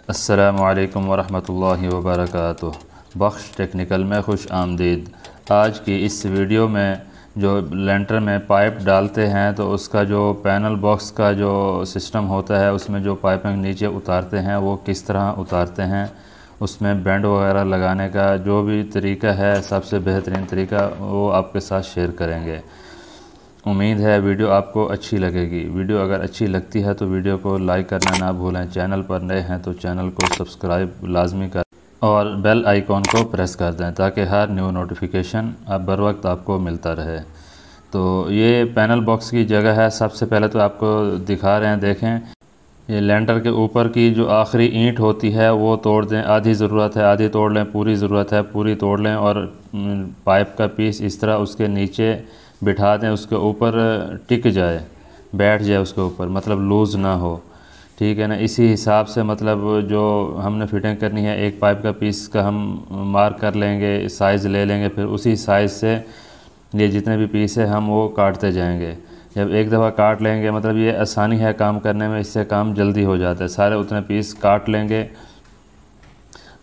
अस्सलामु अलैकुम वरहमतुल्लाहि वबरकातुह। बख्श टेक्निकल में खुश आमदीद। आज की इस वीडियो में जो लेंटर में पाइप डालते हैं तो उसका जो पैनल बॉक्स का जो सिस्टम होता है उसमें जो पाइपिंग नीचे उतारते हैं वो किस तरह उतारते हैं, उसमें बेंड वगैरह लगाने का जो भी तरीका है सबसे बेहतरीन तरीका वो आपके साथ शेयर करेंगे। उम्मीद है वीडियो आपको अच्छी लगेगी। वीडियो अगर अच्छी लगती है तो वीडियो को लाइक करना ना भूलें। चैनल पर नए हैं तो चैनल को सब्सक्राइब लाजमी कर और बेल आइकॉन को प्रेस कर दें ताकि हर न्यू नोटिफिकेशन अब बर वक्त आपको मिलता रहे। तो ये पैनल बॉक्स की जगह है। सबसे पहले तो आपको दिखा रहे हैं, देखें ये लेंटर के ऊपर की जो आखिरी ईंट होती है वो तोड़ दें। आधी ज़रूरत है आधी तोड़ लें, पूरी ज़रूरत है पूरी तोड़ लें और पाइप का पीस इस तरह उसके नीचे बिठा दें, उसके ऊपर टिक जाए, बैठ जाए उसके ऊपर, मतलब लूज़ ना हो। ठीक है ना। इसी हिसाब से मतलब जो हमने फिटिंग करनी है एक पाइप का पीस का हम मार्क कर लेंगे, साइज़ ले लेंगे, फिर उसी साइज़ से ये जितने भी पीस है हम वो काटते जाएंगे। जब एक दफ़ा काट लेंगे मतलब ये आसानी है काम करने में, इससे काम जल्दी हो जाता है। सारे उतने पीस काट लेंगे।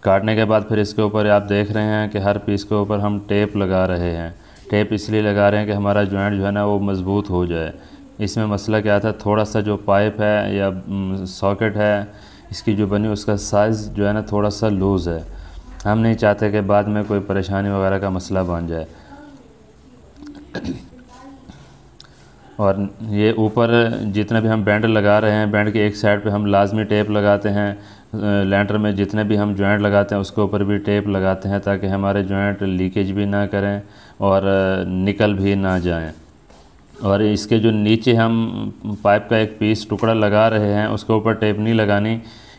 काटने के बाद फिर इसके ऊपर आप देख रहे हैं कि हर पीस के ऊपर हम टेप लगा रहे हैं। टेप इसलिए लगा रहे हैं कि हमारा जॉइंट जो है ना वो मज़बूत हो जाए। इसमें मसला क्या था, थोड़ा सा जो पाइप है या सॉकेट है इसकी जो बनी उसका साइज़ जो है ना थोड़ा सा लूज़ है। हम नहीं चाहते कि बाद में कोई परेशानी वगैरह का मसला बन जाए। और ये ऊपर जितने भी हम बेंड लगा रहे हैं, बेंड के एक साइड पे हम लाजमी टेप लगाते हैं। लेंटर में जितने भी हम जॉइंट लगाते हैं उसके ऊपर भी टेप लगाते हैं ताकि हमारे जॉइंट लीकेज भी ना करें और निकल भी ना जाएं। और इसके जो नीचे हम पाइप का एक पीस टुकड़ा लगा रहे हैं उसके ऊपर टेप नहीं लगानी,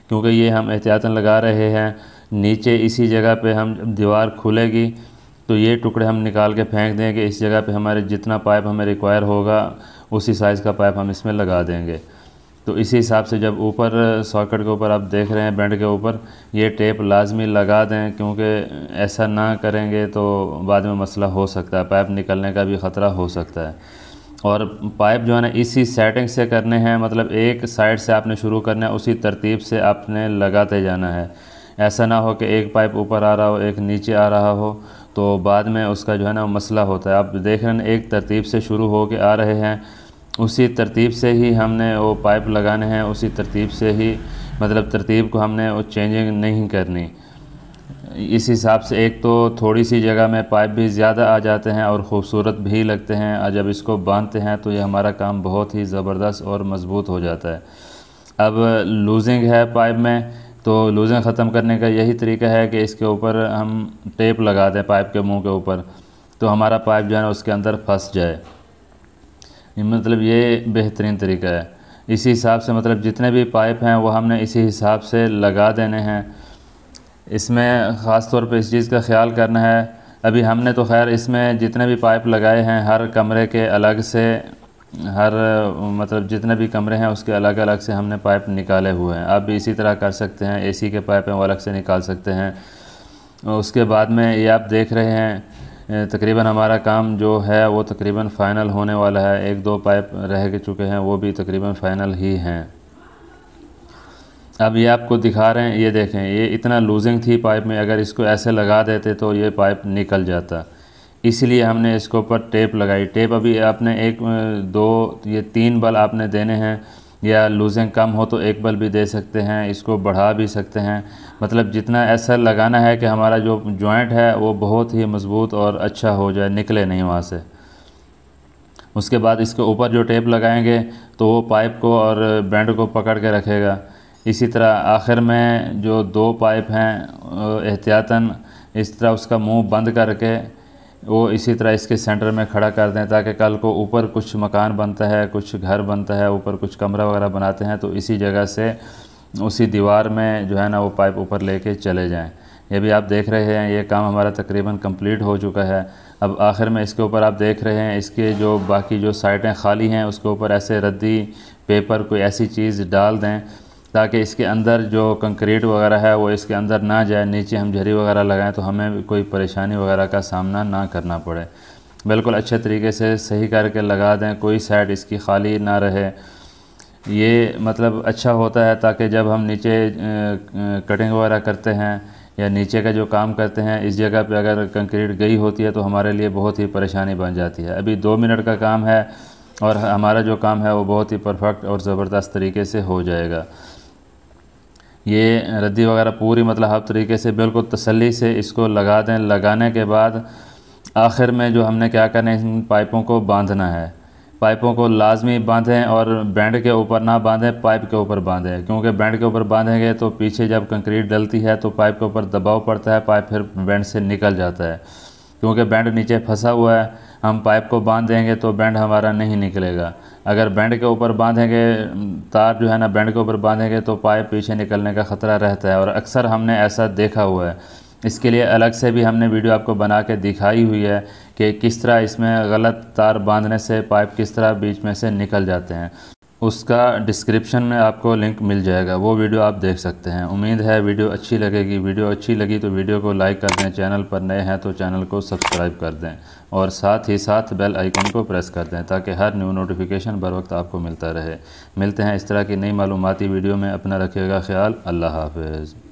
क्योंकि ये हम एहतियातन लगा रहे हैं। नीचे इसी जगह पे हम दीवार खुलेगी तो ये टुकड़े हम निकाल के फेंक देंगे। इस जगह पे हमारे जितना पाइप हमें रिक्वायर होगा उसी साइज़ का पाइप हम इसमें लगा देंगे। तो इसी हिसाब से जब ऊपर सॉकेट के ऊपर आप देख रहे हैं बेंड के ऊपर ये टेप लाजमी लगा दें, क्योंकि ऐसा ना करेंगे तो बाद में मसला हो सकता है, पाइप निकलने का भी ख़तरा हो सकता है। और पाइप जो है ना इसी सेटिंग से करने हैं, मतलब एक साइड से आपने शुरू करना है, उसी तरतीब से आपने लगाते जाना है। ऐसा ना हो कि एक पाइप ऊपर आ रहा हो एक नीचे आ रहा हो तो बाद में उसका जो है ना मसला होता है। आप देख रहे हैं एक तरतीब से शुरू हो के आ रहे हैं, उसी तरतीब से ही हमने वो पाइप लगाने हैं, उसी तरतीब से ही मतलब तरतीब को हमने वो चेंजिंग नहीं करनी। इस हिसाब से एक तो थोड़ी सी जगह में पाइप भी ज़्यादा आ जाते हैं और ख़ूबसूरत भी लगते हैं, और जब इसको बांधते हैं तो ये हमारा काम बहुत ही ज़बरदस्त और मज़बूत हो जाता है। अब लूजिंग है पाइप में तो लूजिंग ख़त्म करने का यही तरीका है कि इसके ऊपर हम टेप लगा दें पाइप के मुंह के ऊपर, तो हमारा पाइप जो है ना उसके अंदर फंस जाए। मतलब ये बेहतरीन तरीका है। इसी हिसाब से मतलब जितने भी पाइप हैं वो हमने इसी हिसाब से लगा देने हैं। इसमें ख़ास तौर पे इस चीज़ का ख्याल करना है, अभी हमने तो खैर इसमें जितने भी पाइप लगाए हैं हर कमरे के अलग से, हर मतलब जितने भी कमरे हैं उसके अलग अलग से हमने पाइप निकाले हुए हैं। आप भी इसी तरह कर सकते हैं, एसी के पाइप हैं वो अलग से निकाल सकते हैं। उसके बाद में ये आप देख रहे हैं तकरीबन हमारा काम जो है वो तकरीबन फ़ाइनल होने वाला है। एक दो पाइप रह चुके हैं वो भी तकरीबन फ़ाइनल ही हैं। अब ये आपको दिखा रहे हैं, ये देखें ये इतना लूजिंग थी पाइप में, अगर इसको ऐसे लगा देते तो ये पाइप निकल जाता, इसलिए हमने इसके ऊपर टेप लगाई। टेप अभी आपने एक दो ये तीन बल आपने देने हैं, या लूजिंग कम हो तो एक बल भी दे सकते हैं, इसको बढ़ा भी सकते हैं। मतलब जितना ऐसा लगाना है कि हमारा जो जॉइंट है वो बहुत ही मज़बूत और अच्छा हो जाए, निकले नहीं वहाँ से। उसके बाद इसके ऊपर जो टेप लगाएंगे तो वो पाइप को और बेंड को पकड़ के रखेगा। इसी तरह आखिर में जो दो पाइप हैं एहतियातन इस तरह उसका मुंह बंद करके वो इसी तरह इसके सेंटर में खड़ा कर दें, ताकि कल को ऊपर कुछ मकान बनता है, कुछ घर बनता है, ऊपर कुछ कमरा वगैरह बनाते हैं तो इसी जगह से उसी दीवार में जो है ना वो पाइप ऊपर लेके चले जाएं। ये भी आप देख रहे हैं ये काम हमारा तकरीबन कंप्लीट हो चुका है। अब आखिर में इसके ऊपर आप देख रहे हैं इसके जो बाकी जो साइडें खाली हैं उसके ऊपर ऐसे रद्दी पेपर कोई ऐसी चीज़ डाल दें ताकि इसके अंदर जो कंक्रीट वगैरह है वो इसके अंदर ना जाए। नीचे हम झरी वगैरह लगाएं तो हमें कोई परेशानी वगैरह का सामना ना करना पड़े। बिल्कुल अच्छे तरीके से सही करके लगा दें, कोई साइड इसकी खाली ना रहे। ये मतलब अच्छा होता है ताकि जब हम नीचे कटिंग वगैरह करते हैं या नीचे का जो काम करते हैं, इस जगह पे अगर कंक्रीट गई होती है तो हमारे लिए बहुत ही परेशानी बन जाती है। अभी 2 मिनट का काम है और हमारा जो काम है वो बहुत ही परफेक्ट और ज़बरदस्त तरीके से हो जाएगा। ये रद्दी वगैरह पूरी मतलब हर तरीके से बिल्कुल तसल्ली से इसको लगा दें। लगाने के बाद आखिर में जो हमने क्या करना है, इन पाइपों को बांधना है। पाइपों को लाजमी बांधें और बैंड के ऊपर ना बांधें, पाइप के ऊपर बांधें, क्योंकि बैंड के ऊपर बांधेंगे तो पीछे जब कंक्रीट डलती है तो पाइप के ऊपर दबाव पड़ता है, पाइप फिर बैंड से निकल जाता है। क्योंकि बैंड नीचे फंसा हुआ है, हम पाइप को बांध देंगे तो बैंड हमारा नहीं निकलेगा। अगर बैंड के ऊपर बांधेंगे, तार जो है ना बैंड के ऊपर बांधेंगे तो पाइप पीछे निकलने का ख़तरा रहता है और अक्सर हमने ऐसा देखा हुआ है। इसके लिए अलग से भी हमने वीडियो आपको बना के दिखाई हुई है कि किस तरह इसमें गलत तार बांधने से पाइप किस तरह बीच में से निकल जाते हैं। उसका डिस्क्रिप्शन में आपको लिंक मिल जाएगा, वो वीडियो आप देख सकते हैं। उम्मीद है वीडियो अच्छी लगेगी। वीडियो अच्छी लगी तो वीडियो को लाइक कर दें, चैनल पर नए हैं तो चैनल को सब्सक्राइब कर दें और साथ ही साथ बेल आइकन को प्रेस कर दें ताकि हर न्यू नोटिफिकेशन बर वक्त आपको मिलता रहे। मिलते हैं इस तरह की नई मालूमाती वीडियो में। अपना रखिएगा ख्याल। अल्लाह हाफ़िज़।